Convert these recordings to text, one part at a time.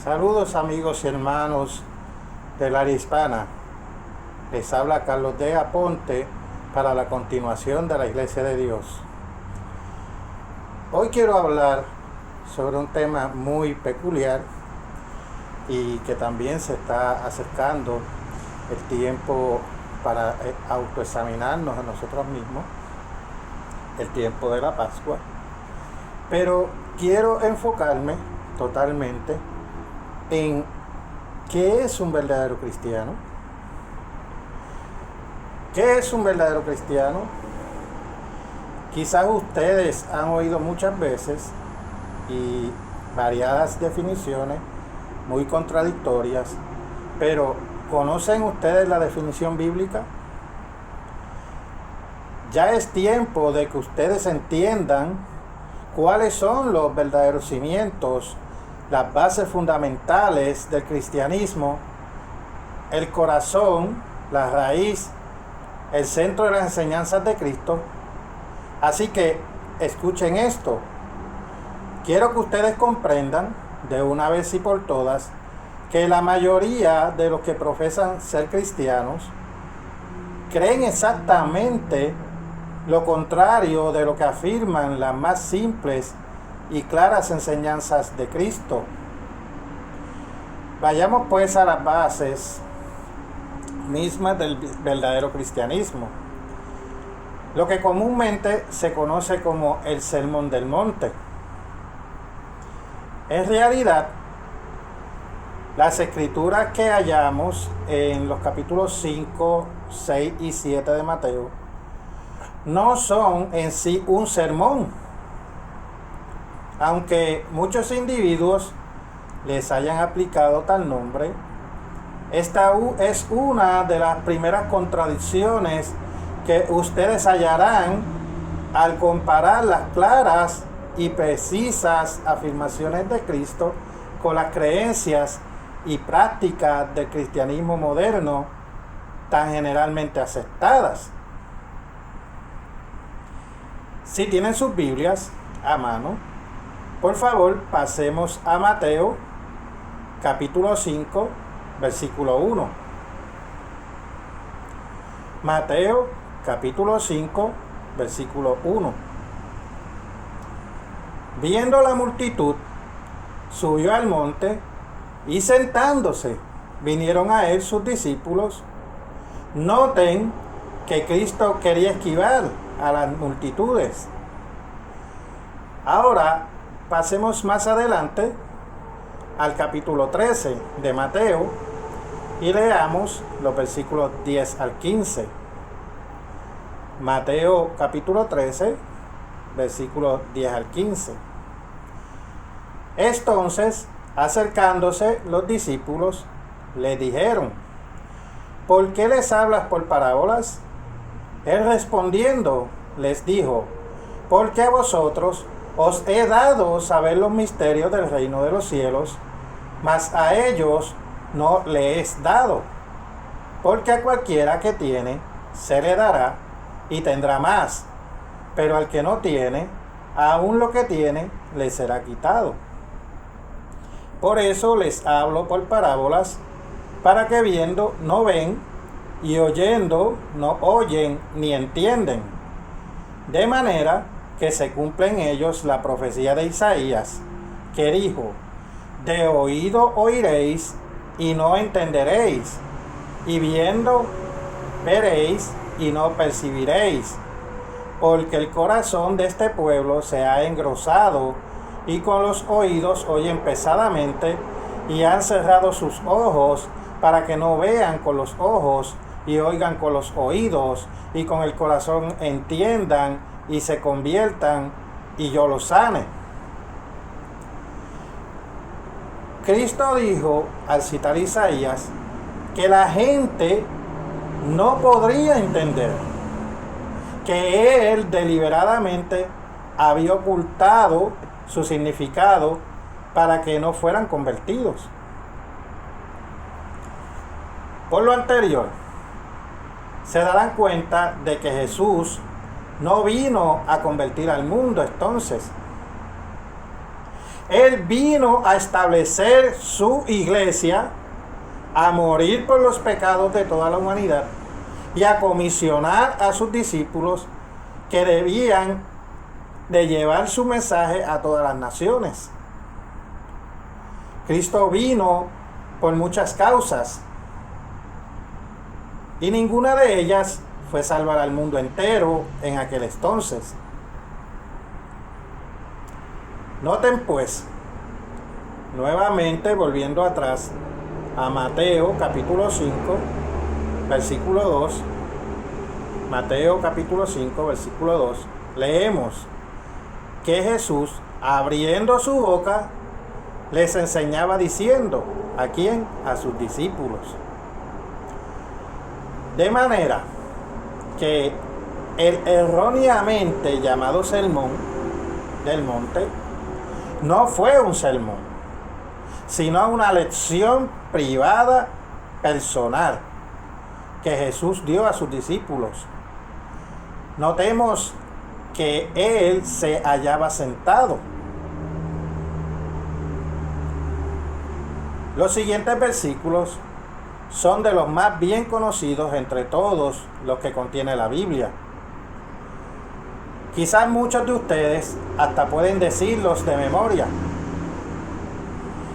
Saludos amigos y hermanos del área hispana. Les habla Carlos D. Aponte para la continuación de la Iglesia de Dios. Hoy quiero hablar sobre un tema muy peculiar y que también se está acercando el tiempo para autoexaminarnos a nosotros mismos, el tiempo de la Pascua. Pero quiero enfocarme totalmente en qué es un verdadero cristiano. ¿Qué es un verdadero cristiano? Quizás ustedes han oído muchas veces y variadas definiciones muy contradictorias, pero ¿conocen ustedes la definición bíblica? Ya es tiempo de que ustedes entiendan cuáles son los verdaderos cimientos, las bases fundamentales del cristianismo, el corazón, la raíz, el centro de las enseñanzas de Cristo. Así que escuchen esto. Quiero que ustedes comprendan de una vez y por todas que la mayoría de los que profesan ser cristianos creen exactamente lo contrario de lo que afirman las más simples y claras enseñanzas de Cristo. Vayamos pues a las bases mismas del verdadero cristianismo, lo que comúnmente se conoce como el Sermón del Monte. En realidad, las escrituras que hallamos en los capítulos 5, 6 y 7 de Mateo no son en sí un sermón, aunque muchos individuos les hayan aplicado tal nombre. Esta es una de las primeras contradicciones que ustedes hallarán al comparar las claras y precisas afirmaciones de Cristo con las creencias y prácticas del cristianismo moderno tan generalmente aceptadas. Si tienen sus Biblias a mano, por favor pasemos a Mateo capítulo 5, versículo 1. Mateo capítulo 5, versículo 1. Viendo la multitud, subió al monte y sentándose, vinieron a él sus discípulos. Noten que Cristo quería esquivar a las multitudes. Ahora pasemos más adelante al capítulo 13 de Mateo y leamos los versículos 10 al 15. Mateo capítulo 13, versículos 10 al 15. Entonces, acercándose los discípulos, le dijeron: ¿por qué les hablas por parábolas? Él respondiendo les dijo: porque a vosotros os he dado saber los misterios del reino de los cielos, mas a ellos no le es dado. Porque a cualquiera que tiene, se le dará y tendrá más, pero al que no tiene, aún lo que tiene, le será quitado. Por eso les hablo por parábolas, para que viendo no ven, y oyendo no oyen ni entienden. De manera que se cumple en ellos la profecía de Isaías, que dijo: de oído oiréis y no entenderéis, y viendo veréis y no percibiréis, porque el corazón de este pueblo se ha engrosado, y con los oídos oyen pesadamente, y han cerrado sus ojos, para que no vean con los ojos, y oigan con los oídos, y con el corazón entiendan, y se conviertan, y yo los sane. Cristo dijo, al citar Isaías, que la gente no podría entender, que Él deliberadamente había ocultado su significado para que no fueran convertidos. Por lo anterior, se darán cuenta de que Jesús no vino a convertir al mundo entonces. Él vino a establecer su iglesia, a morir por los pecados de toda la humanidad y a comisionar a sus discípulos que debían de llevar su mensaje a todas las naciones. Cristo vino por muchas causas y ninguna de ellas fue salvar al mundo entero en aquel entonces. Noten pues, nuevamente volviendo atrás a Mateo capítulo 5, versículo 2. Mateo capítulo 5, versículo 2. Leemos que Jesús, abriendo su boca, les enseñaba diciendo, ¿a quién? A sus discípulos. De manera que el erróneamente llamado sermón del monte no fue un sermón, sino una lección privada, personal, que Jesús dio a sus discípulos. Notemos que Él se hallaba sentado. Los siguientes versículos son de los más bien conocidos entre todos los que contiene la Biblia. Quizás muchos de ustedes hasta pueden decirlos de memoria.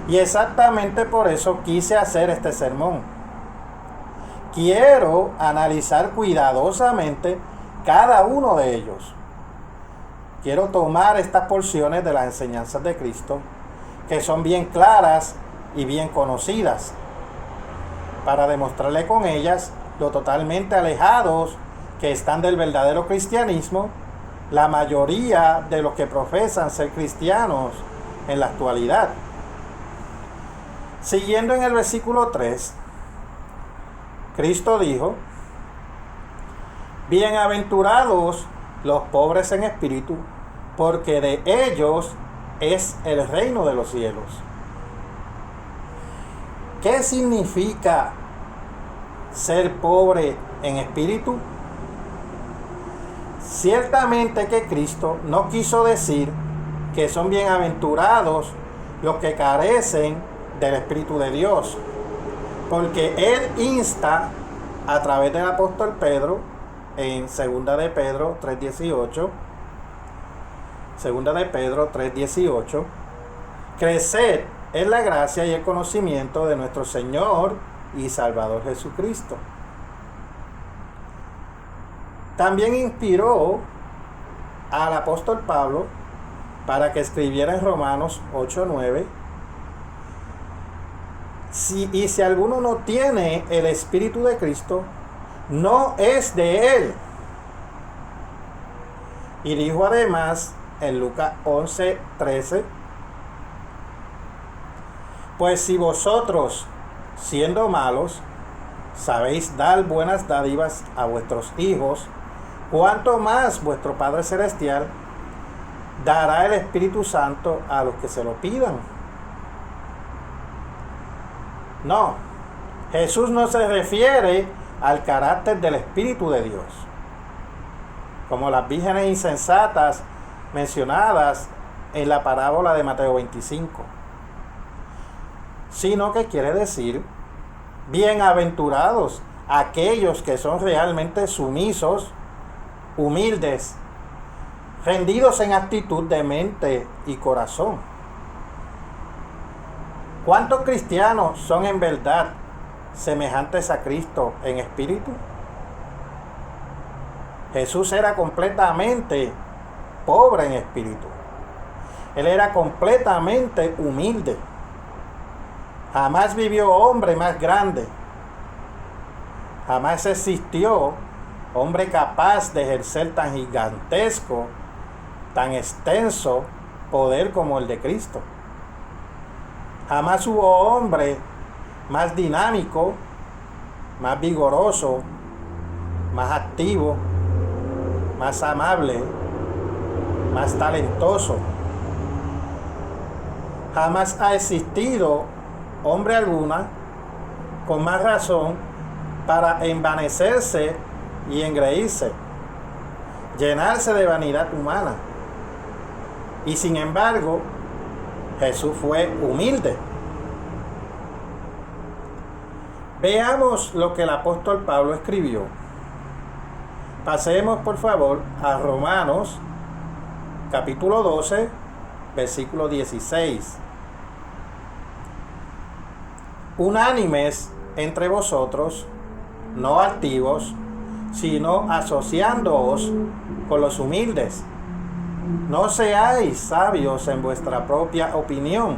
Y exactamente por eso quise hacer este sermón. Quiero analizar cuidadosamente cada uno de ellos. Quiero tomar estas porciones de las enseñanzas de Cristo, que son bien claras y bien conocidas, para demostrarle con ellas lo totalmente alejados que están del verdadero cristianismo la mayoría de los que profesan ser cristianos en la actualidad. Siguiendo en el versículo 3, Cristo dijo, bienaventurados los pobres en espíritu, porque de ellos es el reino de los cielos. ¿Qué significa ser pobre en espíritu? Ciertamente que Cristo no quiso decir que son bienaventurados los que carecen del Espíritu de Dios, porque Él insta a través del apóstol Pedro en 2 de Pedro 3:18, 2 de Pedro 3:18, creced en la gracia y el conocimiento de nuestro Señor y Salvador Jesucristo. También inspiró al apóstol Pablo para que escribiera en Romanos 8:9, si alguno no tiene el Espíritu de Cristo, no es de él. Y dijo además en Lucas 11:13, pues si vosotros, siendo malos, sabéis dar buenas dádivas a vuestros hijos, cuánto más vuestro Padre Celestial dará el Espíritu Santo a los que se lo pidan. No, Jesús no se refiere al carácter del Espíritu de Dios, como las vírgenes insensatas mencionadas en la parábola de Mateo 25, sino que quiere decir bienaventurados aquellos que son realmente sumisos, humildes, rendidos en actitud de mente y corazón. ¿Cuántos cristianos son en verdad semejantes a Cristo en espíritu? Jesús era completamente pobre en espíritu. Él era completamente humilde. Jamás vivió hombre más grande. Jamás existió hombre capaz de ejercer tan gigantesco, tan extenso poder como el de Cristo. Jamás hubo hombre más dinámico, más vigoroso, más activo, más amable, más talentoso. Jamás ha existido hombre alguna con más razón para envanecerse y engreírse, llenarse de vanidad humana. Y sin embargo, Jesús fue humilde. Veamos lo que el apóstol Pablo escribió. Pasemos por favor a Romanos capítulo 12, versículo 16. Unánimes entre vosotros, no altivos, sino asociándoos con los humildes. No seáis sabios en vuestra propia opinión.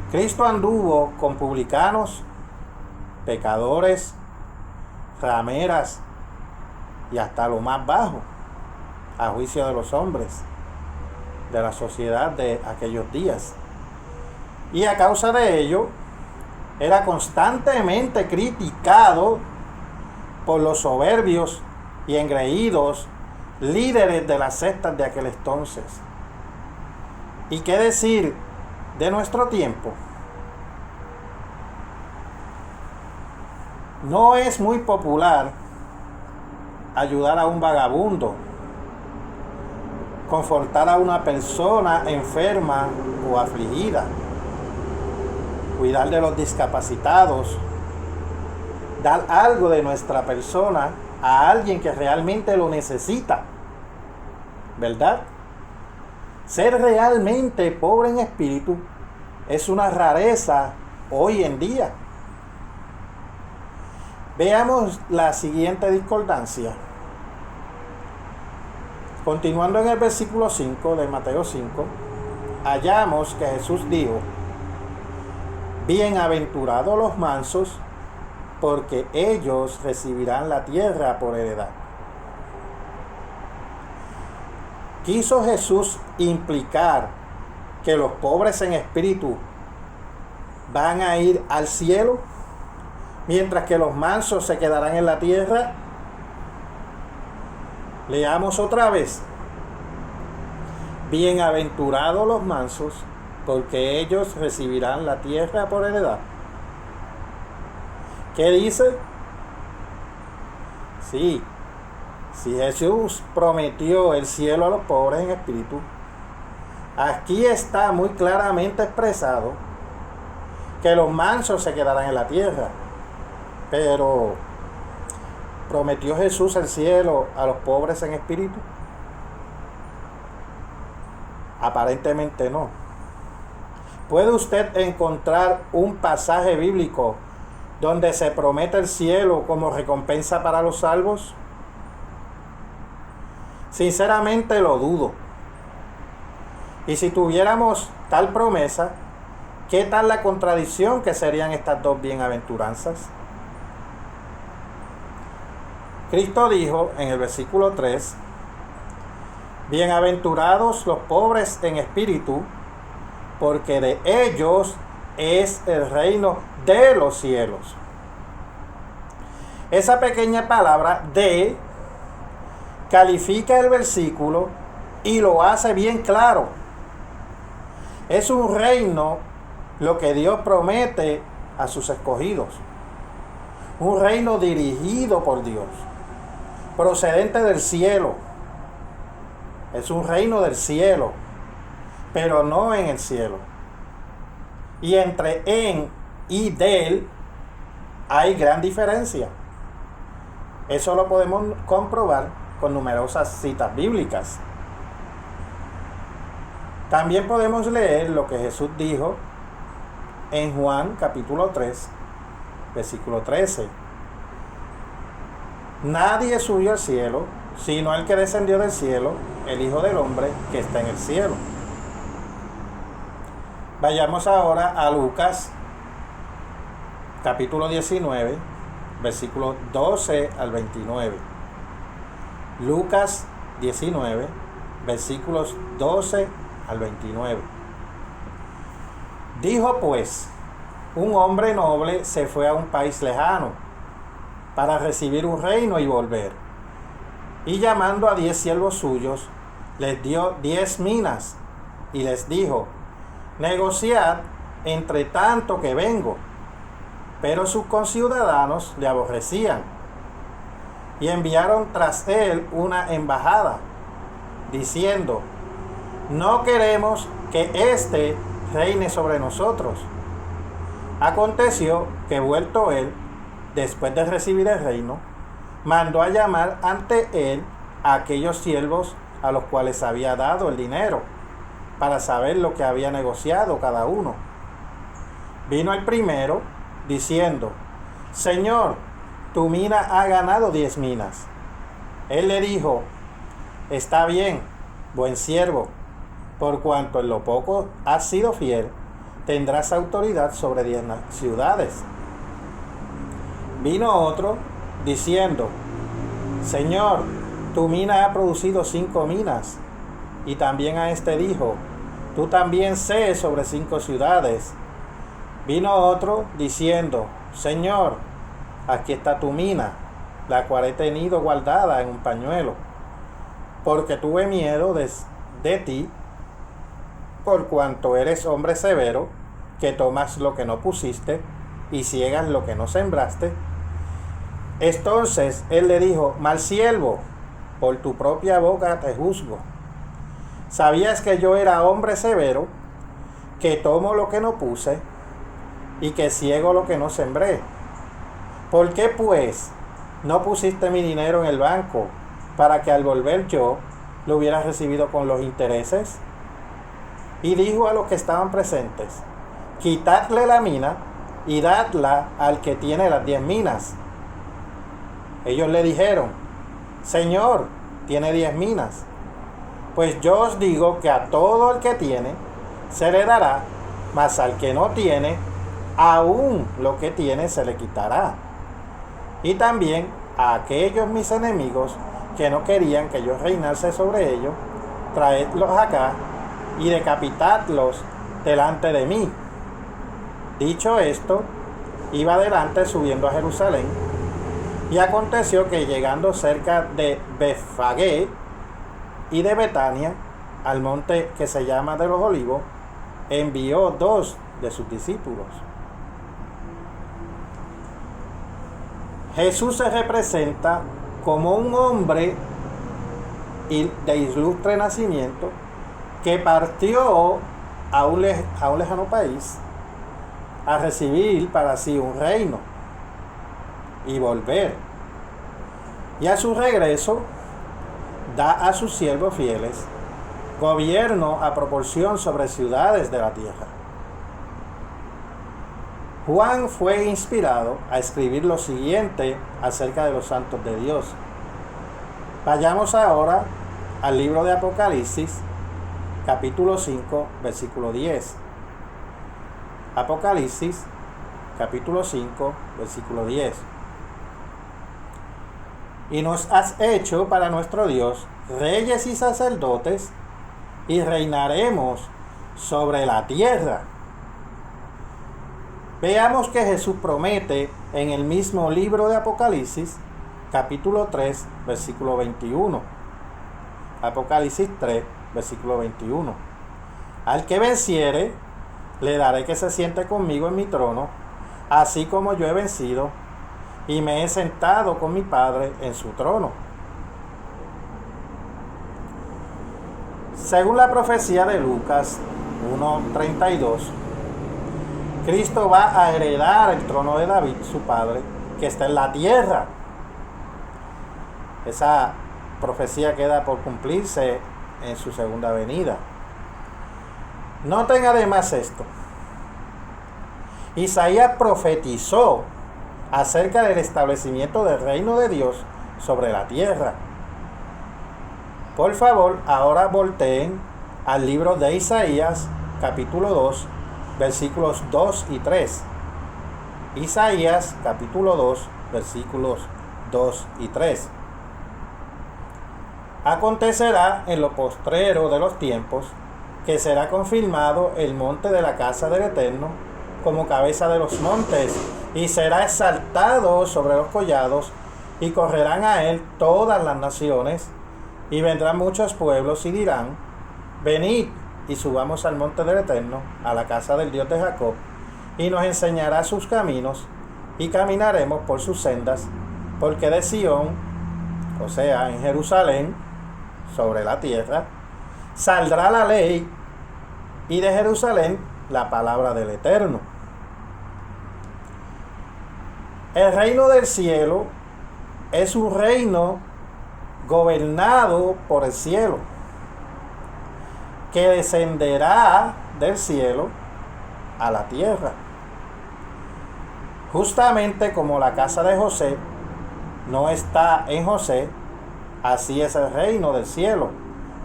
Cristo anduvo con publicanos, pecadores, rameras y hasta lo más bajo, a juicio de los hombres, de la sociedad de aquellos días. Y a causa de ello, era constantemente criticado por los soberbios y engreídos líderes de las sectas de aquel entonces. ¿Y qué decir de nuestro tiempo? No es muy popular ayudar a un vagabundo, confortar a una persona enferma o afligida, cuidar de los discapacitados, dar algo de nuestra persona a alguien que realmente lo necesita, ¿verdad? Ser realmente pobre en espíritu es una rareza hoy en día. Veamos la siguiente discordancia. Continuando en el versículo 5 de Mateo 5, hallamos que Jesús dijo: bienaventurados los mansos, porque ellos recibirán la tierra por heredad. ¿Quiso Jesús implicar que los pobres en espíritu van a ir al cielo, mientras que los mansos se quedarán en la tierra? Leamos otra vez. Bienaventurados los mansos, porque ellos recibirán la tierra por heredad. ¿Qué dice? Sí, si Jesús prometió el cielo a los pobres en espíritu, aquí está muy claramente expresado que los mansos se quedarán en la tierra. Pero, ¿prometió Jesús el cielo a los pobres en espíritu? Aparentemente no. ¿Puede usted encontrar un pasaje bíblico donde se promete el cielo como recompensa para los salvos? Sinceramente lo dudo. Y si tuviéramos tal promesa, ¿qué tal la contradicción que serían estas dos bienaventuranzas? Cristo dijo en el versículo 3: bienaventurados los pobres en espíritu, porque de ellos es el reino de los cielos. Esa pequeña palabra de califica el versículo y lo hace bien claro. Es un reino lo que Dios promete a sus escogidos. Un reino dirigido por Dios, procedente del cielo. Es un reino del cielo, pero no en el cielo. Y entre en y del hay gran diferencia. Eso lo podemos comprobar con numerosas citas bíblicas. También podemos leer lo que Jesús dijo en Juan capítulo 3, versículo 13. Nadie subió al cielo, sino el que descendió del cielo, el Hijo del Hombre que está en el cielo. Vayamos ahora a Lucas capítulo 19, versículos 12 al 29. Lucas 19, versículos 12 al 29. Dijo pues: un hombre noble se fue a un país lejano para recibir un reino y volver. Y llamando a 10 siervos suyos, les dio 10 minas y les dijo: negociad entre tanto que vengo. Pero sus conciudadanos le aborrecían y enviaron tras él una embajada, diciendo: no queremos que éste reine sobre nosotros. Aconteció que vuelto él, después de recibir el reino, mandó a llamar ante él a aquellos siervos a los cuales había dado el dinero, para saber lo que había negociado cada uno. Vino el primero, diciendo: Señor, tu mina ha ganado 10 minas. Él le dijo: Está bien, buen siervo, por cuanto en lo poco has sido fiel, tendrás autoridad sobre 10 ciudades. Vino otro, diciendo: Señor, tu mina ha producido 5 minas. Y también a este dijo: Tú también sé sobre 5 ciudades. Vino otro, diciendo: Señor, aquí está tu mina, la cual he tenido guardada en un pañuelo, porque tuve miedo de ti, por cuanto eres hombre severo, que tomas lo que no pusiste y ciegas lo que no sembraste. Entonces él le dijo: Mal siervo, por tu propia boca te juzgo. ¿Sabías que yo era hombre severo, que tomo lo que no puse y que ciego lo que no sembré? ¿Por qué pues no pusiste mi dinero en el banco, para que al volver yo lo hubiera recibido con los intereses? Y dijo a los que estaban presentes: Quitadle la mina y dadla al que tiene las 10 minas. Ellos le dijeron: Señor, tiene 10 minas. Pues yo os digo que a todo el que tiene se le dará, mas al que no tiene, aún lo que tiene se le quitará. Y también a aquellos mis enemigos que no querían que yo reinase sobre ellos, traedlos acá y decapitadlos delante de mí. Dicho esto, iba adelante subiendo a Jerusalén, y aconteció que llegando cerca de Betfagé y de Betania, al monte que se llama de los Olivos, envió 2 de sus discípulos. Jesús se representa como un hombre de ilustre nacimiento que partió a un lejano país a recibir para sí un reino y volver. Y a su regreso da a sus siervos fieles gobierno a proporción sobre ciudades de la tierra. Juan fue inspirado a escribir lo siguiente acerca de los santos de Dios. Vayamos ahora al libro de Apocalipsis, capítulo 5, versículo 10. Apocalipsis, capítulo 5, versículo 10. Y nos has hecho para nuestro Dios reyes y sacerdotes, y reinaremos sobre la tierra. Veamos que Jesús promete en el mismo libro de Apocalipsis, capítulo 3, versículo 21. Apocalipsis 3, versículo 21. Al que venciere, le daré que se siente conmigo en mi trono, así como yo he vencido, y me he sentado con mi Padre en su trono. Según la profecía de Lucas 1:32, Cristo va a heredar el trono de David, su padre, que está en la tierra. Esa profecía queda por cumplirse en su segunda venida. Noten además esto: Isaías profetizó acerca del establecimiento del reino de Dios sobre la tierra. Por favor, ahora volteen al libro de Isaías, capítulo 2, versículos 2 y 3. Isaías, capítulo 2, versículos 2 y 3. Acontecerá en lo postrero de los tiempos que será confirmado el monte de la casa del Eterno como cabeza de los montes, y será exaltado sobre los collados, y correrán a él todas las naciones, y vendrán muchos pueblos y dirán: venid y subamos al monte del Eterno, a la casa del Dios de Jacob, y nos enseñará sus caminos, y caminaremos por sus sendas, porque de Sión, o sea, en Jerusalén, sobre la tierra, saldrá la ley y de Jerusalén la palabra del Eterno. El reino del cielo es un reino gobernado por el cielo, que descenderá del cielo a la tierra. Justamente como la casa de José no está en José, así es el reino del cielo.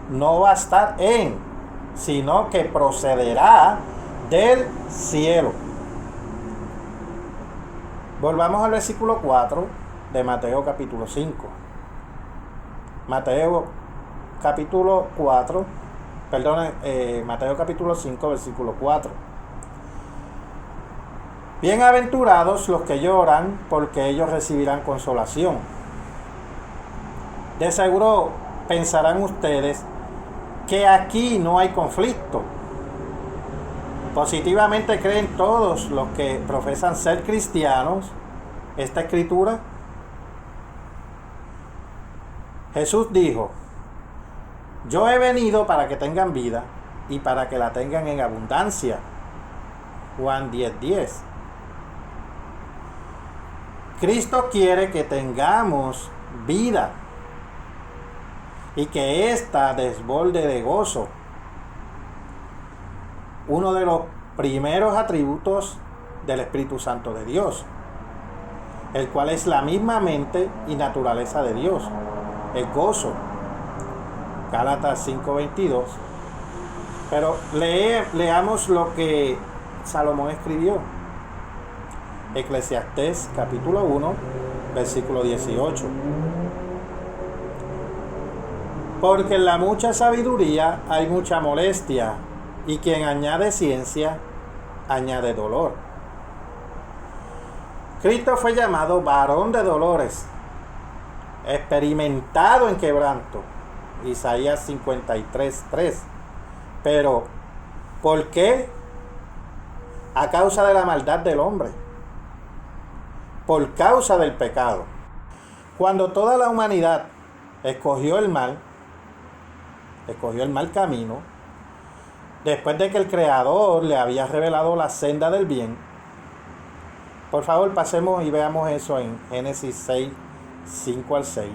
No va a estar en, sino que procederá del cielo. Volvamos al versículo 4 de Mateo capítulo 5. Mateo capítulo 5, versículo 4. Bienaventurados los que lloran, porque ellos recibirán consolación. De seguro pensarán ustedes que aquí no hay conflicto. Positivamente creen todos los que profesan ser cristianos esta escritura. Jesús dijo: yo he venido para que tengan vida y para que la tengan en abundancia. Juan 10:10. Cristo quiere que tengamos vida y que ésta desborde de gozo. Uno de los primeros atributos del Espíritu Santo de Dios, el cual es la misma mente y naturaleza de Dios, el gozo. Gálatas 5:22. Pero leamos lo que Salomón escribió. Eclesiastés capítulo 1, versículo 18. Porque en la mucha sabiduría hay mucha molestia, y quien añade ciencia, añade dolor. Cristo fue llamado varón de dolores, experimentado en quebranto. Isaías 53:3. Pero, ¿por qué? A causa de la maldad del hombre, por causa del pecado. Cuando toda la humanidad escogió el mal camino, después de que el Creador le había revelado la senda del bien. Por favor, pasemos y veamos eso en Génesis 6, 5 al 6.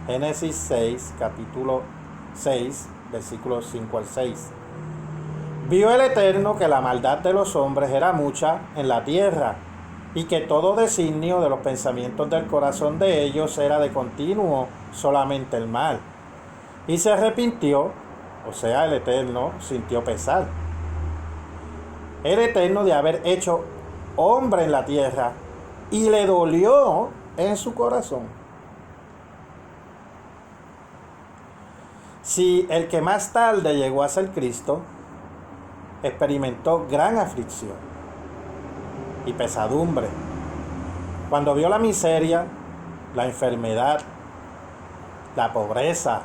Génesis 6, capítulo 6, versículos 5 al 6. Vio el Eterno que la maldad de los hombres era mucha en la tierra, y que todo designio de los pensamientos del corazón de ellos era de continuo solamente el mal. Y se arrepintió, o sea, el Eterno sintió pesar. El Eterno de haber hecho hombre en la tierra, y le dolió en su corazón. Si el que más tarde llegó a ser Cristo experimentó gran aflicción y pesadumbre cuando vio la miseria, la enfermedad, la pobreza,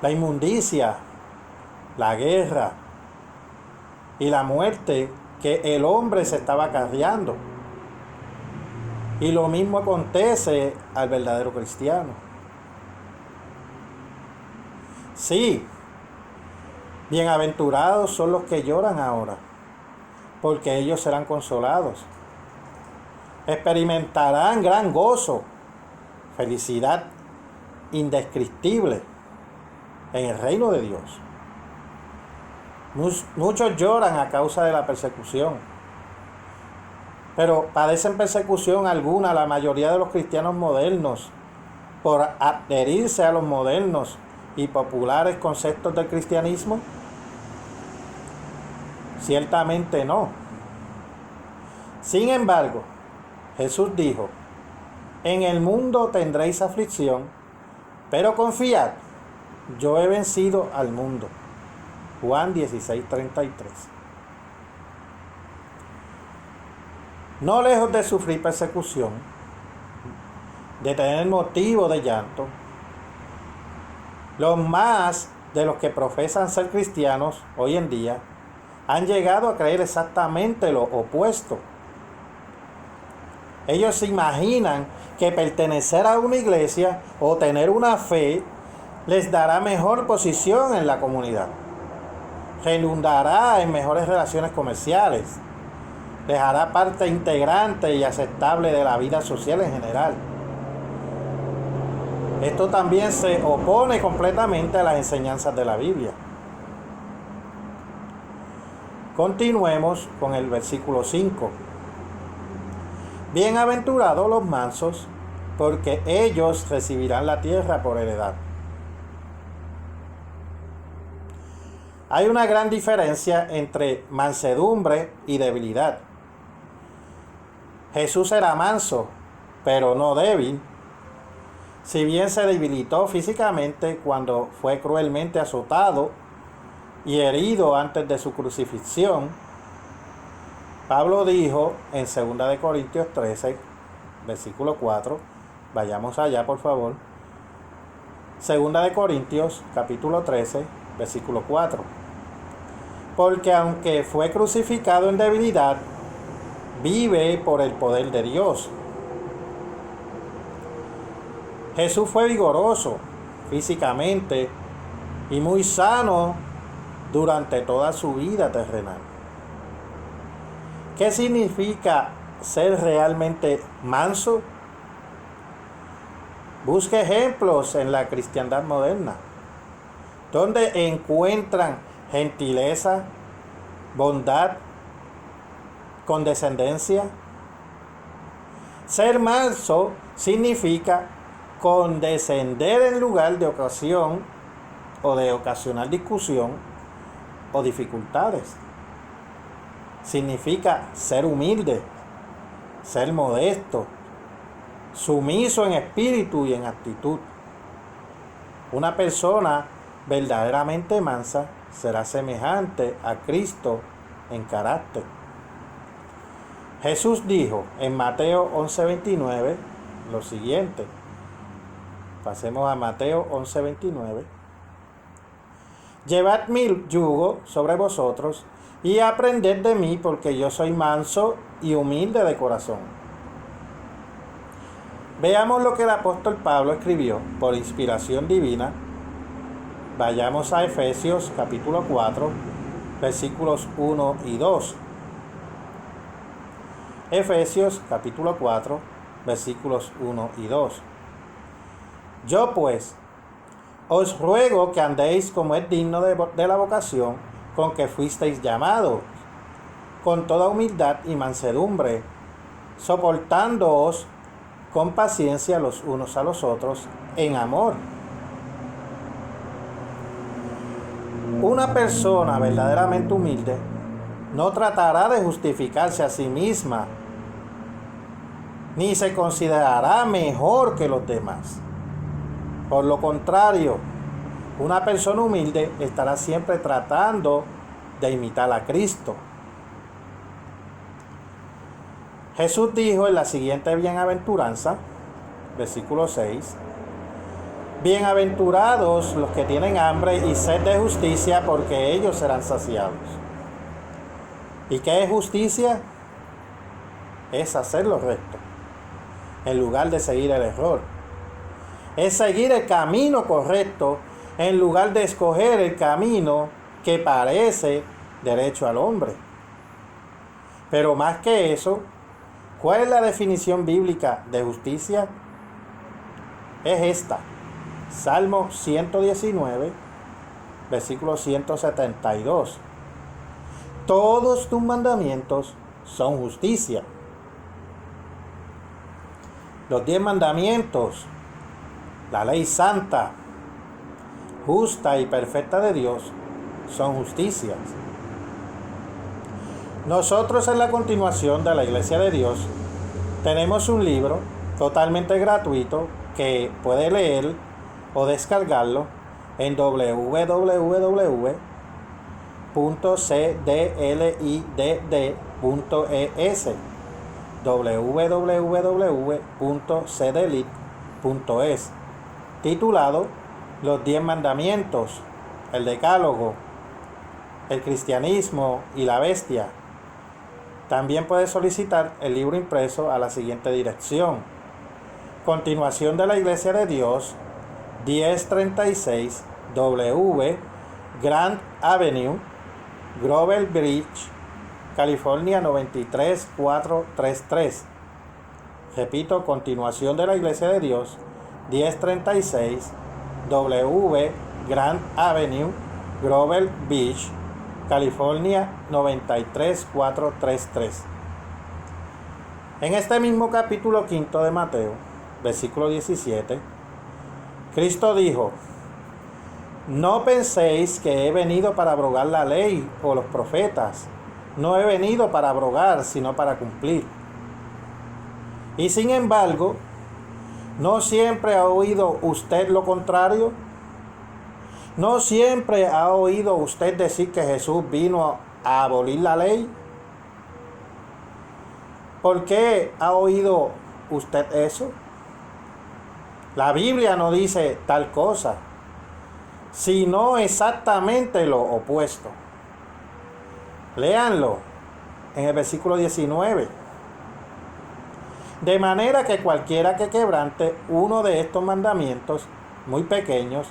la inmundicia, la guerra y la muerte que el hombre se estaba acarreando. Y lo mismo acontece al verdadero cristiano. Sí, bienaventurados son los que lloran ahora, porque ellos serán consolados. Experimentarán gran gozo, felicidad indescriptible en el reino de Dios. Muchos lloran a causa de la persecución, pero padecen persecución alguna la mayoría de los cristianos modernos por adherirse a los modernos y populares conceptos del cristianismo. Ciertamente no. Sin embargo, Jesús dijo: en el mundo tendréis aflicción, pero confiad, yo he vencido al mundo. Juan 16:33. No lejos de sufrir persecución, de tener motivo de llanto, los más de los que profesan ser cristianos hoy en día han llegado a creer exactamente lo opuesto. Ellos se imaginan que pertenecer a una iglesia o tener una fe les dará mejor posición en la comunidad, redundará en mejores relaciones comerciales, les hará parte integrante y aceptable de la vida social en general. Esto también se opone completamente a las enseñanzas de la Biblia. Continuemos con el versículo 5. Bienaventurados los mansos, porque ellos recibirán la tierra por heredad. Hay una gran diferencia entre mansedumbre y debilidad. Jesús era manso, pero no débil. Si bien se debilitó físicamente cuando fue cruelmente azotado y herido antes de su crucifixión, Pablo dijo en 2 Corintios 13, versículo 4, vayamos allá por favor, 2 Corintios capítulo 13, versículo 4, porque aunque fue crucificado en debilidad, vive por el poder de Dios. Jesús fue vigoroso físicamente y muy sano durante toda su vida terrenal. ¿Qué significa ser realmente manso? Busque ejemplos en la cristiandad moderna, donde encuentran gentileza, bondad, condescendencia. Ser manso significa condescender en lugar de ocasión o de ocasionar discusión o dificultades. Significa ser humilde, ser modesto, sumiso en espíritu y en actitud. Una persona verdaderamente mansa será semejante a Cristo en carácter. Jesús dijo en Mateo 11:29 lo siguiente. Pasemos a Mateo 11:29. Llevad mi yugo sobre vosotros y aprended de mí, porque yo soy manso y humilde de corazón. Veamos lo que el apóstol Pablo escribió por inspiración divina. Vayamos a Efesios capítulo 4, versículos 1 y 2. Efesios capítulo 4, versículos 1 y 2. Yo pues os ruego que andéis como es digno de la vocación con que fuisteis llamados, con toda humildad y mansedumbre, soportándoos con paciencia los unos a los otros en amor. Una persona verdaderamente humilde no tratará de justificarse a sí misma, ni se considerará mejor que los demás. Por lo contrario, una persona humilde estará siempre tratando de imitar a Cristo. Jesús dijo en la siguiente bienaventuranza, versículo 6, bienaventurados los que tienen hambre y sed de justicia, porque ellos serán saciados. ¿Y qué es justicia? Es hacer lo recto, en lugar de seguir el error. Es seguir el camino correcto, en lugar de escoger el camino que parece derecho al hombre. Pero más que eso, ¿cuál es la definición bíblica de justicia? Es esta. Salmo 119, versículo 172. Todos tus mandamientos son justicia. Los 10 mandamientos, la ley santa, justa y perfecta de Dios, son justicias. Nosotros en la continuación de la Iglesia de Dios tenemos un libro totalmente gratuito que puede leer o descargarlo en www.cdlidd.es, www.cdlit.es, titulado Los 10 mandamientos, el decálogo, el cristianismo y la bestia. También puedes solicitar el libro impreso a la siguiente dirección: Continuación de la Iglesia de Dios, 1036 W Grand Avenue, Grover Bridge, California 93433. Repito, continuación de la Iglesia de Dios, 1036 W Grand Avenue, Grover Beach, California 93433. En este mismo capítulo 5 de Mateo, versículo 17, Cristo dijo: no penséis que he venido para abrogar la ley o los profetas. No he venido para abrogar, sino para cumplir. Y sin embargo, ¿no siempre ha oído usted lo contrario? ¿No siempre ha oído usted decir que Jesús vino a abolir la ley? ¿Por qué ha oído usted eso? La Biblia no dice tal cosa, sino exactamente lo opuesto. Léanlo en el versículo 19. De manera que cualquiera que quebrante uno de estos mandamientos muy pequeños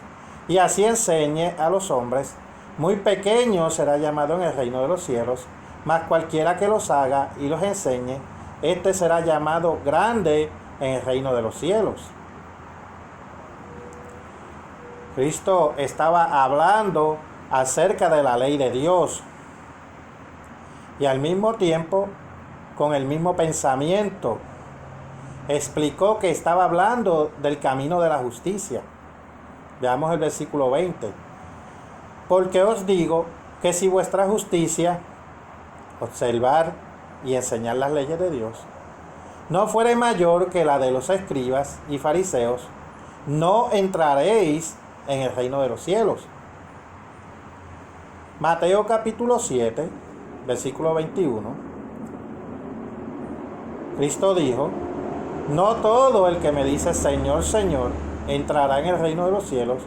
y así enseñe a los hombres, muy pequeño será llamado en el reino de los cielos, mas cualquiera que los haga y los enseñe, este será llamado grande en el reino de los cielos. Cristo estaba hablando acerca de la ley de Dios y al mismo tiempo, con el mismo pensamiento, explicó que estaba hablando del camino de la justicia. Veamos el versículo 20. Porque os digo que si vuestra justicia, observar y enseñar las leyes de Dios, no fuere mayor que la de los escribas y fariseos, no entraréis en el reino de los cielos. Mateo capítulo 7, versículo 21. Cristo dijo: no todo el que me dice Señor, Señor, entrará en el reino de los cielos,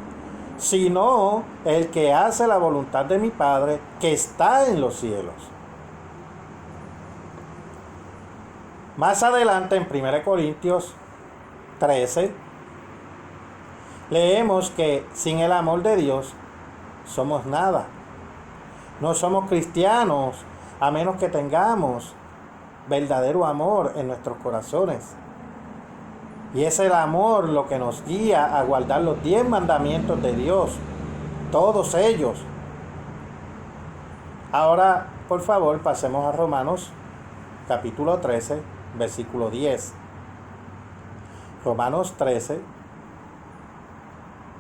sino el que hace la voluntad de mi Padre que está en los cielos. Más adelante en 1 Corintios 13, leemos que sin el amor de Dios somos nada. No somos cristianos a menos que tengamos verdadero amor en nuestros corazones. Y es el amor lo que nos guía a guardar los 10 mandamientos de Dios, todos ellos. Ahora, por favor, pasemos a Romanos capítulo 13, versículo 10. Romanos 13,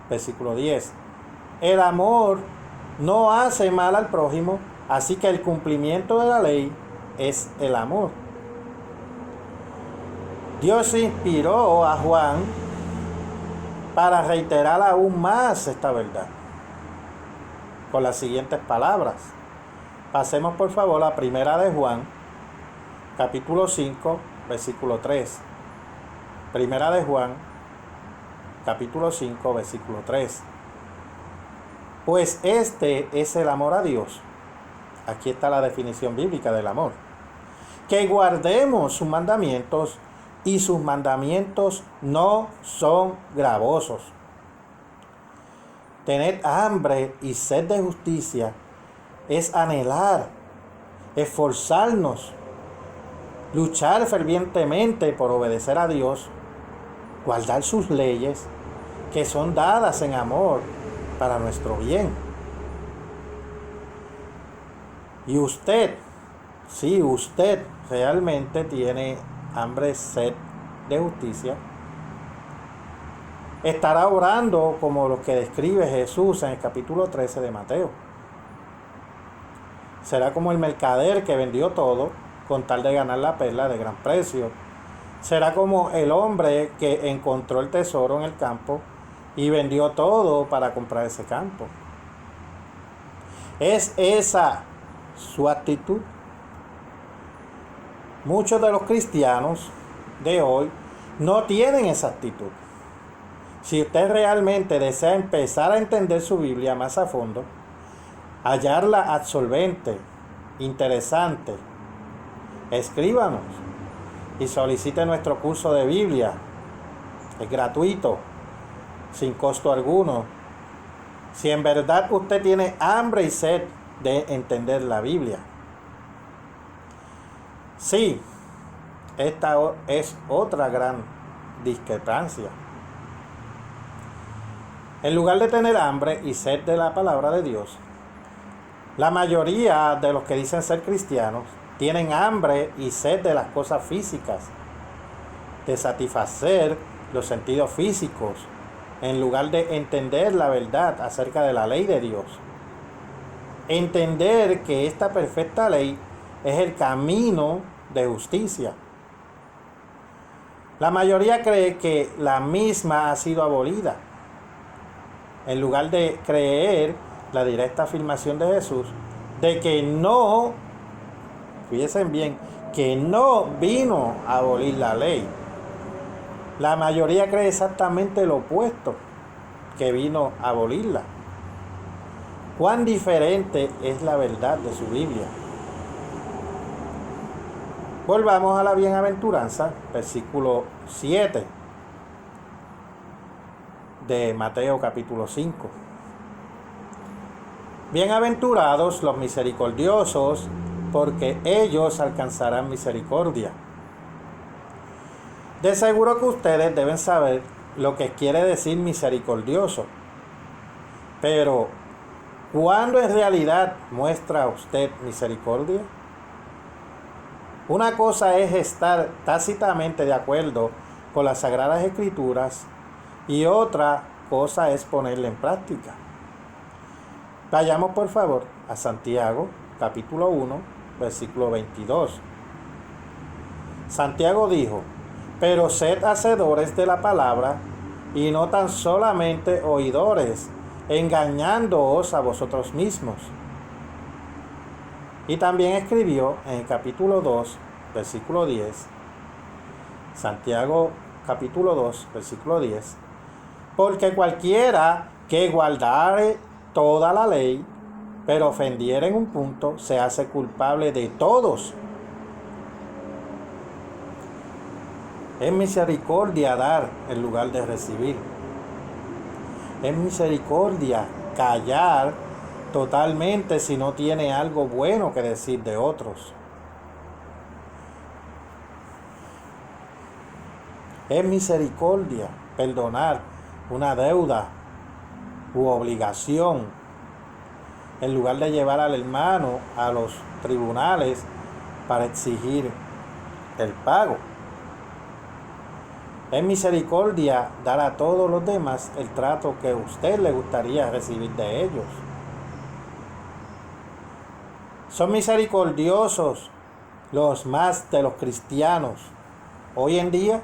versículo 10. El amor no hace mal al prójimo, así que el cumplimiento de la ley es el amor. Dios inspiró a Juan para reiterar aún más esta verdad con las siguientes palabras. Pasemos por favor a Primera de Juan, capítulo 5, versículo 3. Primera de Juan, capítulo 5, versículo 3. Pues este es el amor a Dios. Aquí está la definición bíblica del amor. Que guardemos sus mandamientos, y sus mandamientos no son gravosos. Tener hambre y sed de justicia es anhelar, esforzarnos, luchar fervientemente por obedecer a Dios, guardar sus leyes que son dadas en amor para nuestro bien. Y usted, si usted realmente tiene hambre, sed de justicia, estará orando como lo que describe Jesús en el capítulo 13 de Mateo. Será como el mercader que vendió todo con tal de ganar la perla de gran precio. Será como el hombre que encontró el tesoro en el campo y vendió todo para comprar ese campo. ¿Es esa su actitud? Muchos de los cristianos de hoy no tienen esa actitud. Si usted realmente desea empezar a entender su Biblia más a fondo, hallarla absorbente, interesante, escríbanos y solicite nuestro curso de Biblia. Es gratuito. sin costo alguno. Si en verdad usted tiene hambre y sed de entender la Biblia. Sí, esta es otra gran discrepancia. En lugar de tener hambre y sed de la palabra de Dios, la mayoría de los que dicen ser cristianos tienen hambre y sed de las cosas físicas, de satisfacer los sentidos físicos, en lugar de entender la verdad acerca de la ley de Dios. Entender que esta perfecta ley es el camino de justicia. La mayoría cree que la misma ha sido abolida, en lugar de creer la directa afirmación de Jesús de que no, fíjense bien, que no vino a abolir la ley. La mayoría cree exactamente lo opuesto, que vino a abolirla. ¿Cuán diferente es la verdad de su Biblia? Volvamos a la bienaventuranza, versículo 7 de Mateo capítulo 5. Bienaventurados los misericordiosos, porque ellos alcanzarán misericordia. De seguro que ustedes deben saber lo que quiere decir misericordioso. Pero, ¿cuándo en realidad muestra usted misericordia? Una cosa es estar tácitamente de acuerdo con las Sagradas Escrituras y otra cosa es ponerla en práctica. Vayamos por favor a Santiago, capítulo 1, versículo 22. Santiago dijo: pero sed hacedores de la palabra y no tan solamente oidores, engañándoos a vosotros mismos. Y también escribió en el capítulo 2, versículo 10, Santiago capítulo 2, versículo 10, porque cualquiera que guardare toda la ley, pero ofendiere en un punto, se hace culpable de todos. Es misericordia dar en lugar de recibir. Es misericordia callar totalmente si no tiene algo bueno que decir de otros. Es misericordia perdonar una deuda u obligación en lugar de llevar al hermano a los tribunales para exigir el pago. Es misericordia dar a todos los demás el trato que a usted le gustaría recibir de ellos. Son misericordiosos los más de los cristianos. Hoy en día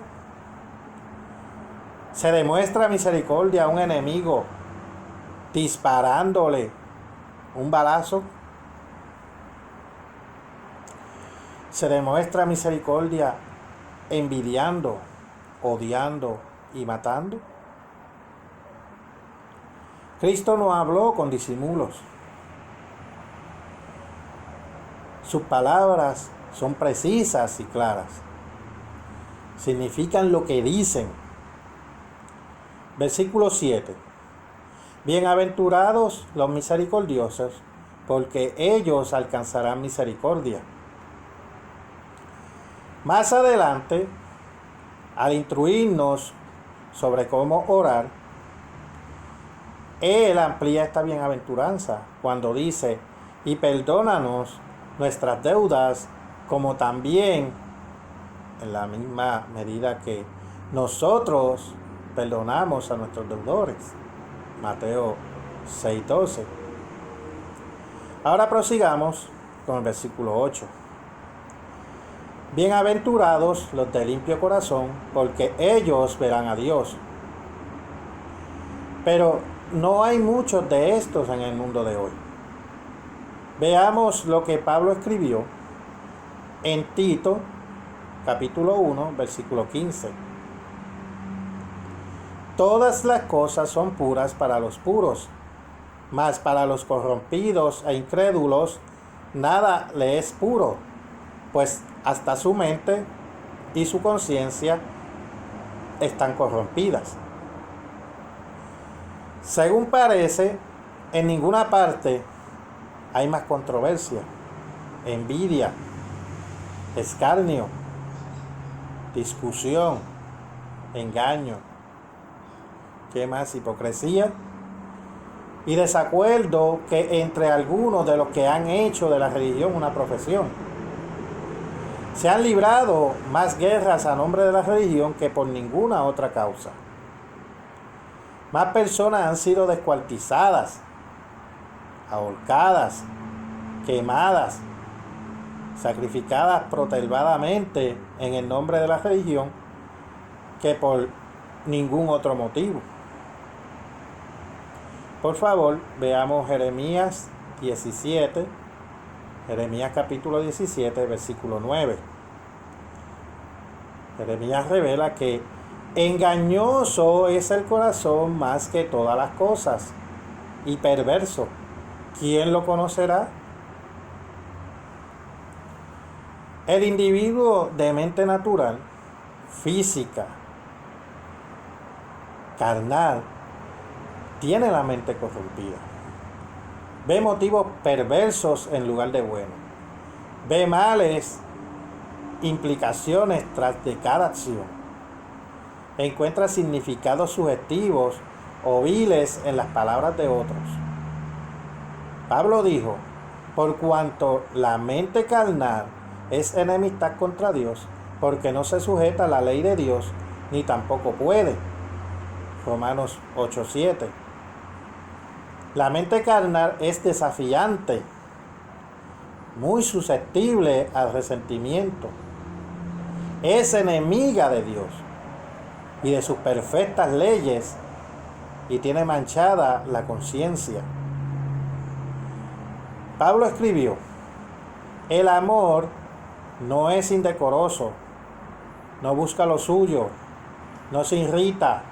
se demuestra misericordia a un enemigo disparándole un balazo. Se demuestra misericordia envidiando, odiando y matando. Cristo no habló con disimulos. Sus palabras son precisas y claras. Significan lo que dicen. Versículo 7. Bienaventurados los misericordiosos, porque ellos alcanzarán misericordia. Más adelante, al instruirnos sobre cómo orar, Él amplía esta bienaventuranza cuando dice: y perdónanos nuestras deudas, como también en la misma medida que nosotros perdonamos a nuestros deudores. Mateo 6:12. Ahora prosigamos con el versículo 8. Bienaventurados los de limpio corazón, porque ellos verán a Dios. Pero no hay muchos de estos en el mundo de hoy. Veamos lo que Pablo escribió en Tito, capítulo 1, versículo 15. Todas las cosas son puras para los puros, mas para los corrompidos e incrédulos nada le es puro, pues hasta su mente y su conciencia están corrompidas. Según parece, en ninguna parte hay más controversia, envidia, escarnio, discusión, engaño. ¿Qué más? Hipocresía y desacuerdo que entre algunos de los que han hecho de la religión una profesión. Se han librado más guerras a nombre de la religión que por ninguna otra causa. Más personas han sido descuartizadas, ahorcadas, quemadas, sacrificadas protelvadamente en el nombre de la religión que por ningún otro motivo. Por favor, veamos Jeremías 17, Jeremías capítulo 17, versículo 9. Jeremías revela que engañoso es el corazón más que todas las cosas y perverso. ¿Quién lo conocerá? El individuo de mente natural, física, carnal, tiene la mente corrompida. Ve motivos perversos en lugar de buenos. Ve males, implicaciones tras de cada acción. Encuentra significados subjetivos o viles en las palabras de otros. Pablo dijo, por cuanto la mente carnal es enemistad contra Dios, porque no se sujeta a la ley de Dios, ni tampoco puede. Romanos 8:7. La mente carnal es desafiante, muy susceptible al resentimiento. Es enemiga de Dios y de sus perfectas leyes y tiene manchada la conciencia. Pablo escribió, el amor no es indecoroso, no busca lo suyo, no se irrita,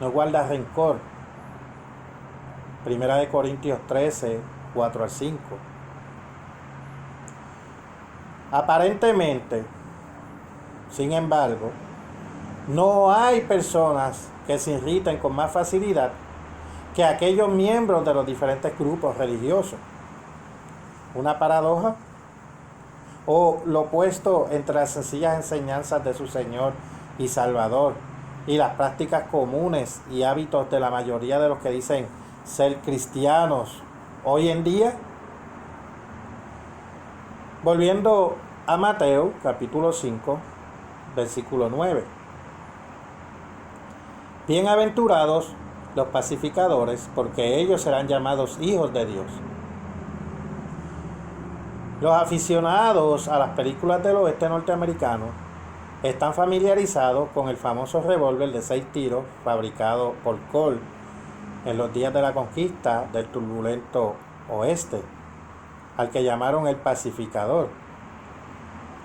no guarda rencor. Primera de Corintios 13, 4 al 5. Aparentemente, sin embargo, no hay personas que se irriten con más facilidad que aquellos miembros de los diferentes grupos religiosos. ¿Una paradoja? ¿O lo opuesto entre las sencillas enseñanzas de su Señor y Salvador y las prácticas comunes y hábitos de la mayoría de los que dicen ser cristianos hoy en día? Volviendo a Mateo capítulo 5, versículo 9. Bienaventurados los pacificadores, porque ellos serán llamados hijos de Dios. Los aficionados a las películas del oeste norteamericano están familiarizados con el famoso revólver de 6 tiros fabricado por Colt en los días de la conquista del turbulento oeste, al que llamaron el pacificador.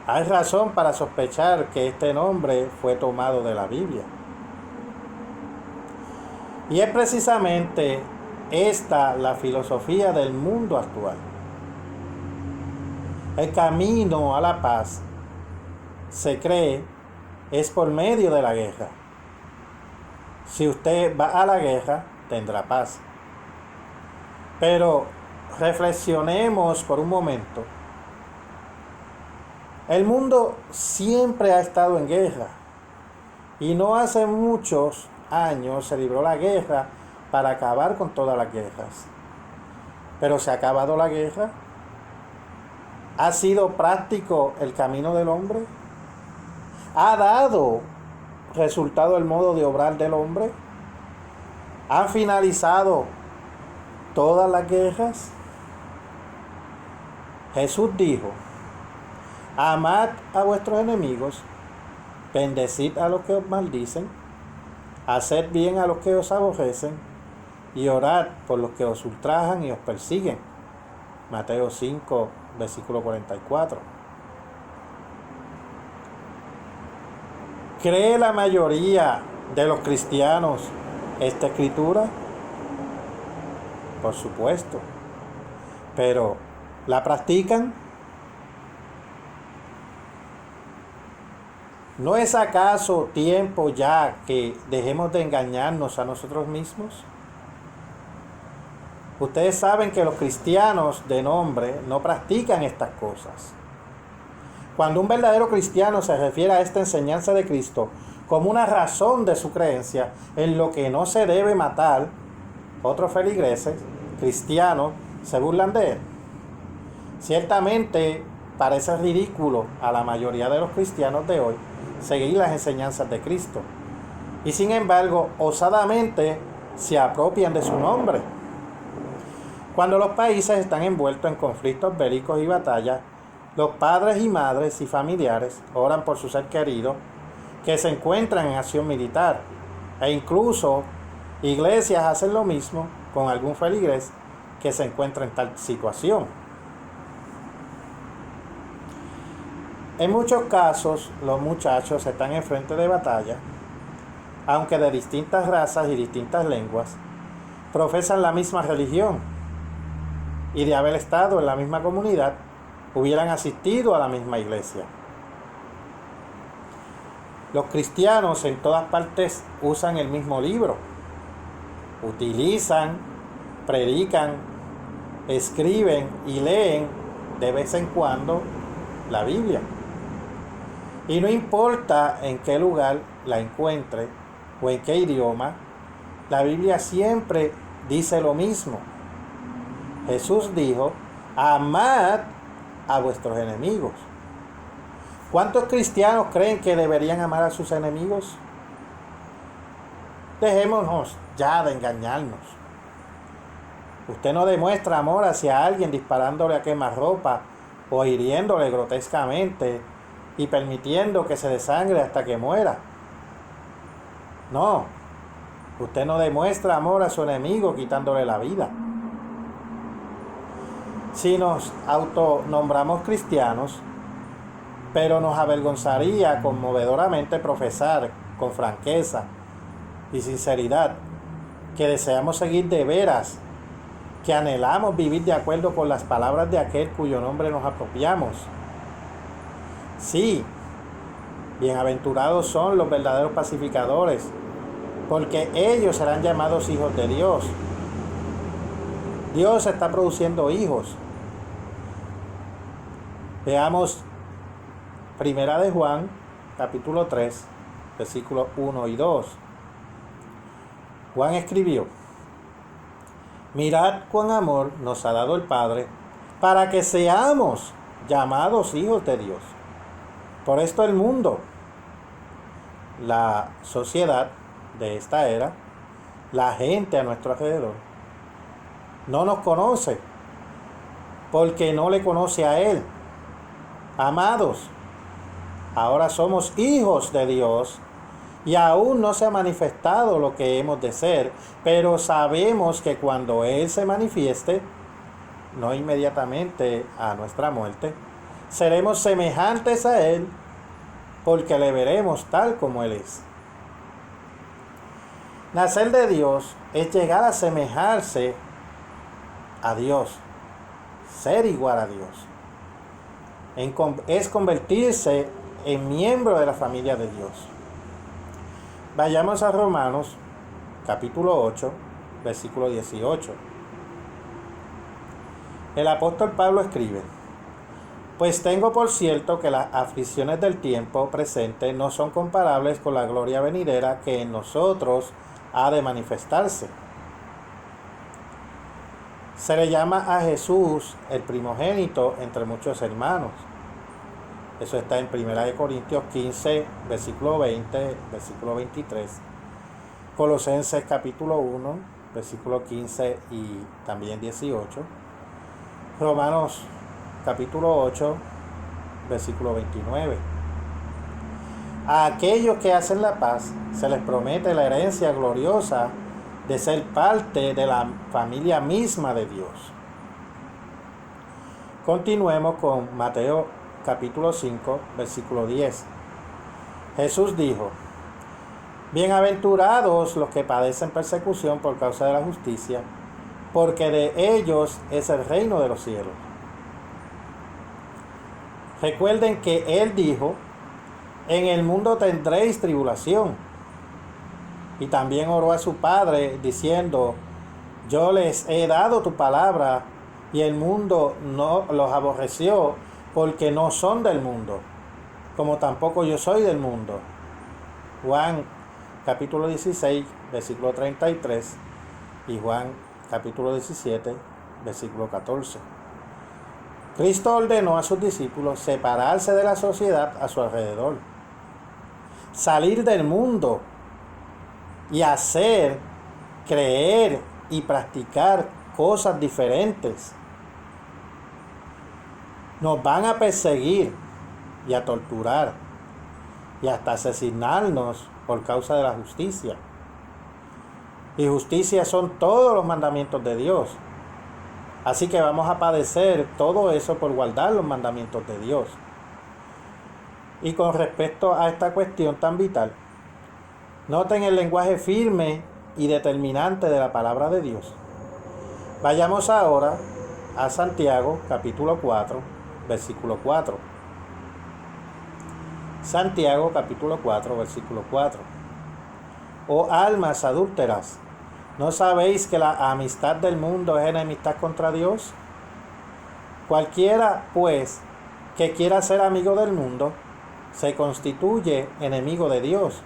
Hay razón para sospechar que este nombre fue tomado de la Biblia. Y es precisamente esta la filosofía del mundo actual. El camino a la paz, se cree, es por medio de la guerra. Si usted va a la guerra, tendrá paz. Pero reflexionemos por un momento. El mundo siempre ha estado en guerra. Y no hace muchos años se libró la guerra para acabar con todas las guerras. Pero ¿se ha acabado la guerra? ¿Ha sido práctico el camino del hombre? ¿Ha dado resultado el modo de obrar del hombre? ¿Han finalizado todas las guerras? Jesús dijo, amad a vuestros enemigos, bendecid a los que os maldicen, haced bien a los que os aborrecen y orad por los que os ultrajan y os persiguen. Mateo 5, versículo 44. ¿Cree la mayoría de los cristianos esta escritura? Por supuesto. Pero, ¿la practican? ¿No es acaso tiempo ya que dejemos de engañarnos a nosotros mismos? Ustedes saben que los cristianos de nombre no practican estas cosas. Cuando un verdadero cristiano se refiere a esta enseñanza de Cristo como una razón de su creencia en lo que no se debe matar, otros feligreses cristianos se burlan de él. Ciertamente parece ridículo a la mayoría de los cristianos de hoy seguir las enseñanzas de Cristo, y sin embargo osadamente se apropian de su nombre. Cuando los países están envueltos en conflictos bélicos y batallas, los padres y madres y familiares oran por su ser querido que se encuentran en acción militar, e incluso iglesias hacen lo mismo con algún feligrés que se encuentra en tal situación. En muchos casos, los muchachos están en frente de batalla, aunque de distintas razas y distintas lenguas, profesan la misma religión, y de haber estado en la misma comunidad, hubieran asistido a la misma iglesia. Los cristianos en todas partes usan el mismo libro, utilizan, predican, escriben y leen de vez en cuando la Biblia. Y no importa en qué lugar la encuentre o en qué idioma, la Biblia siempre dice lo mismo. Jesús dijo: amad a vuestros enemigos. ¿Cuántos cristianos creen que deberían amar a sus enemigos? Dejémonos ya de engañarnos. Usted no demuestra amor hacia alguien disparándole a quemarropa o hiriéndole grotescamente y permitiendo que se desangre hasta que muera. No, usted no demuestra amor a su enemigo quitándole la vida. Si nos autonombramos cristianos, pero nos avergonzaría conmovedoramente profesar con franqueza y sinceridad que deseamos seguir de veras, que anhelamos vivir de acuerdo con las palabras de aquel cuyo nombre nos apropiamos. Sí, bienaventurados son los verdaderos pacificadores, porque ellos serán llamados hijos de Dios. Dios está produciendo hijos. Veamos Primera de Juan, capítulo 3, versículos 1 y 2. Juan escribió: mirad cuán amor nos ha dado el Padre para que seamos llamados hijos de Dios. Por esto el mundo, la sociedad de esta era, la gente a nuestro alrededor, no nos conoce porque no le conoce a Él. Amados, ahora somos hijos de Dios y aún no se ha manifestado lo que hemos de ser, pero sabemos que cuando Él se manifieste, no inmediatamente a nuestra muerte, seremos semejantes a Él porque le veremos tal como Él es. Nacer de Dios es llegar a asemejarse a Dios, ser igual a Dios. Es convertirse en miembro de la familia de Dios. Vayamos a Romanos, capítulo 8, versículo 18. El apóstol Pablo escribe: pues tengo por cierto que las aflicciones del tiempo presente no son comparables con la gloria venidera que en nosotros ha de manifestarse. Se le llama a Jesús el primogénito entre muchos hermanos. Eso está en 1 Corintios 15, versículo 20, versículo 23. Colosenses capítulo 1, versículo 15 y también 18. Romanos capítulo 8, versículo 29. A aquellos que hacen la paz se les promete la herencia gloriosa de ser parte de la familia misma de Dios. Continuemos con Mateo capítulo 5, versículo 10. Jesús dijo: bienaventurados los que padecen persecución por causa de la justicia, porque de ellos es el reino de los cielos. Recuerden que Él dijo: en el mundo tendréis tribulación. Y también oró a su Padre diciendo: Yo les he dado tu palabra y el mundo no los aborreció porque no son del mundo, como tampoco yo soy del mundo. Juan capítulo 16, versículo 33 y Juan capítulo 17, versículo 14. Cristo ordenó a sus discípulos separarse de la sociedad a su alrededor, salir del mundo y hacer, creer y practicar cosas diferentes. Nos van a perseguir y a torturar y hasta asesinarnos por causa de la justicia. Y justicia son todos los mandamientos de Dios. Así que vamos a padecer todo eso por guardar los mandamientos de Dios. Y con respecto a esta cuestión tan vital, noten el lenguaje firme y determinante de la palabra de Dios. Vayamos ahora a Santiago capítulo 4, versículo 4. Santiago capítulo 4, versículo 4. Oh almas adúlteras, ¿no sabéis que la amistad del mundo es enemistad contra Dios? Cualquiera, pues, que quiera ser amigo del mundo, se constituye enemigo de Dios.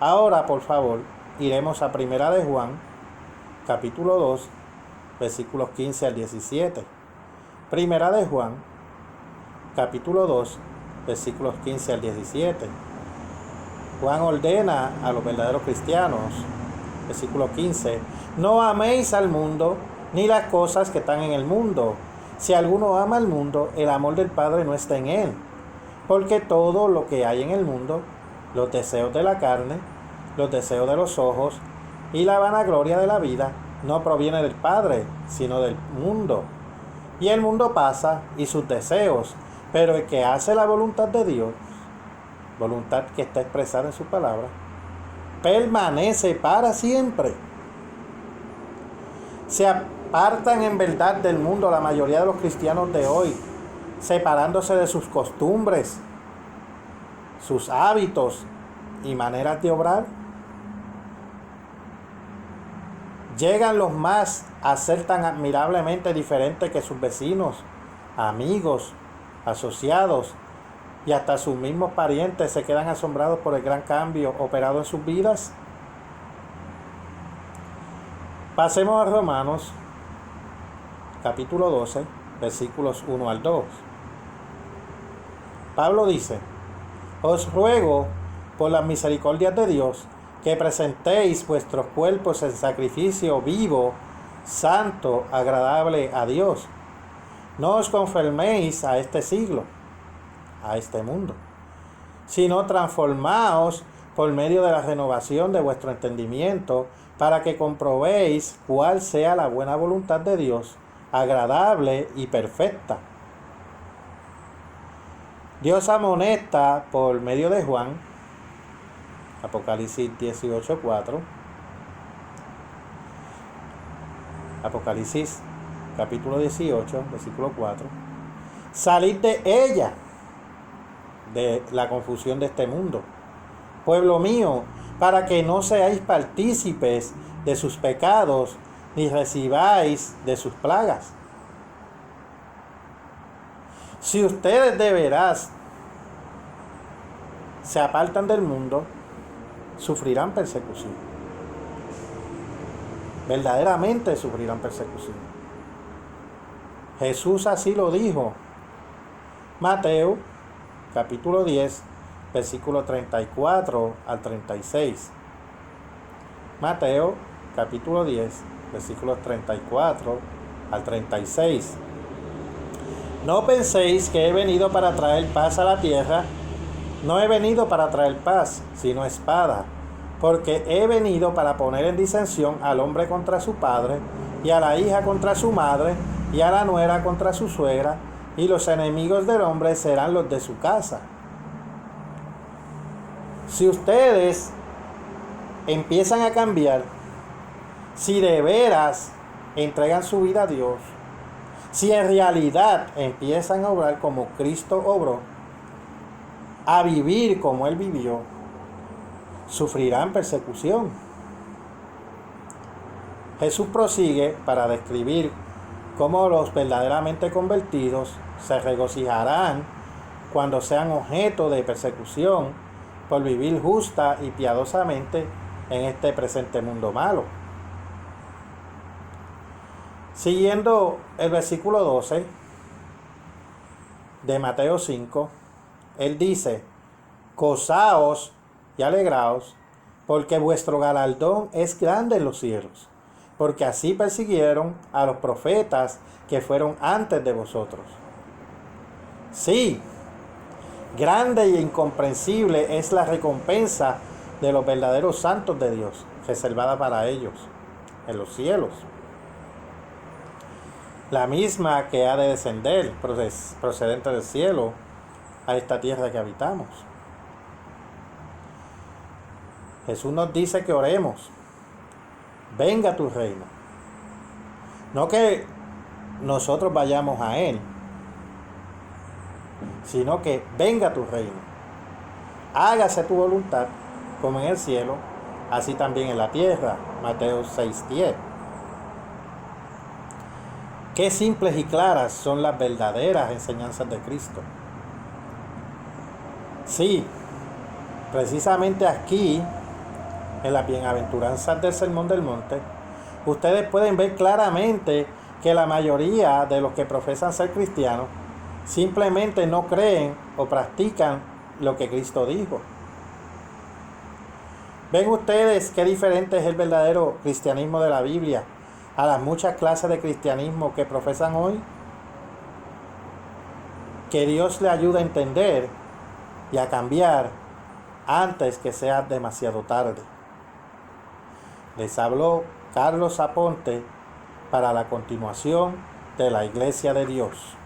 Ahora, por favor, iremos a Primera de Juan, capítulo 2, versículos 15 al 17. Primera de Juan, capítulo 2, versículos 15 al 17. Juan ordena a los verdaderos cristianos, versículo 15, no améis al mundo ni las cosas que están en el mundo. Si alguno ama al mundo, el amor del Padre no está en él. Porque todo lo que hay en el mundo, los deseos de la carne, los deseos de los ojos y la vanagloria de la vida, no proviene del Padre, sino del mundo. Y el mundo pasa y sus deseos, pero el que hace la voluntad de Dios, voluntad que está expresada en su palabra, permanece para siempre. Se apartan en verdad del mundo la mayoría de los cristianos de hoy, separándose de sus costumbres, sus hábitos y maneras de obrar. Llegan los más a ser tan admirablemente diferentes que sus vecinos, amigos, asociados y hasta sus mismos parientes se quedan asombrados por el gran cambio operado en sus vidas. Pasemos a Romanos, capítulo 12, versículos 1 al 2. Pablo dice, os ruego por las misericordias de Dios que presentéis vuestros cuerpos en sacrificio vivo, santo, agradable a Dios. No os conforméis a este siglo, a este mundo, sino transformaos por medio de la renovación de vuestro entendimiento, para que comprobéis cuál sea la buena voluntad de Dios, agradable y perfecta. Dios amonesta por medio de Juan, Apocalipsis 18:4, Apocalipsis capítulo 18, versículo 4, salid de ella, de la confusión de este mundo, pueblo mío, para que no seáis partícipes de sus pecados, ni recibáis de sus plagas. Si ustedes de veras se apartan del mundo, sufrirán persecución. Verdaderamente sufrirán persecución. Jesús así lo dijo. Mateo, capítulo 10, versículo 34 al 36. Mateo, capítulo 10, versículos 34 al 36. No penséis que he venido para traer paz a la tierra. No he venido para traer paz, sino espada, porque he venido para poner en disensión al hombre contra su padre, y a la hija contra su madre, y a la nuera contra su suegra, y los enemigos del hombre serán los de su casa. Si ustedes empiezan a cambiar, si de veras entregan su vida a Dios, si en realidad empiezan a obrar como Cristo obró, a vivir como Él vivió, sufrirán persecución. Jesús prosigue para describir cómo los verdaderamente convertidos se regocijarán cuando sean objeto de persecución por vivir justa y piadosamente en este presente mundo malo. Siguiendo el versículo 12 de Mateo 5, él dice: gozaos y alegraos, porque vuestro galardón es grande en los cielos, porque así persiguieron a los profetas que fueron antes de vosotros. Sí, grande e incomprensible es la recompensa de los verdaderos santos de Dios, reservada para ellos en los cielos. La misma que ha de descender procedente del cielo a esta tierra que habitamos. Jesús nos dice que oremos: venga tu reino. No que nosotros vayamos a Él, sino que venga tu reino. Hágase tu voluntad, como en el cielo, así también en la tierra. Mateo 6:10. Qué simples y claras son las verdaderas enseñanzas de Cristo. Sí, precisamente aquí, en las bienaventuranzas del Sermón del Monte, ustedes pueden ver claramente que la mayoría de los que profesan ser cristianos simplemente no creen o practican lo que Cristo dijo. ¿Ven ustedes qué diferente es el verdadero cristianismo de la Biblia a las muchas clases de cristianismo que profesan hoy? Que Dios le ayude a entender y a cambiar antes que sea demasiado tarde. Les habló Carlos Aponte para la continuación de la Iglesia de Dios.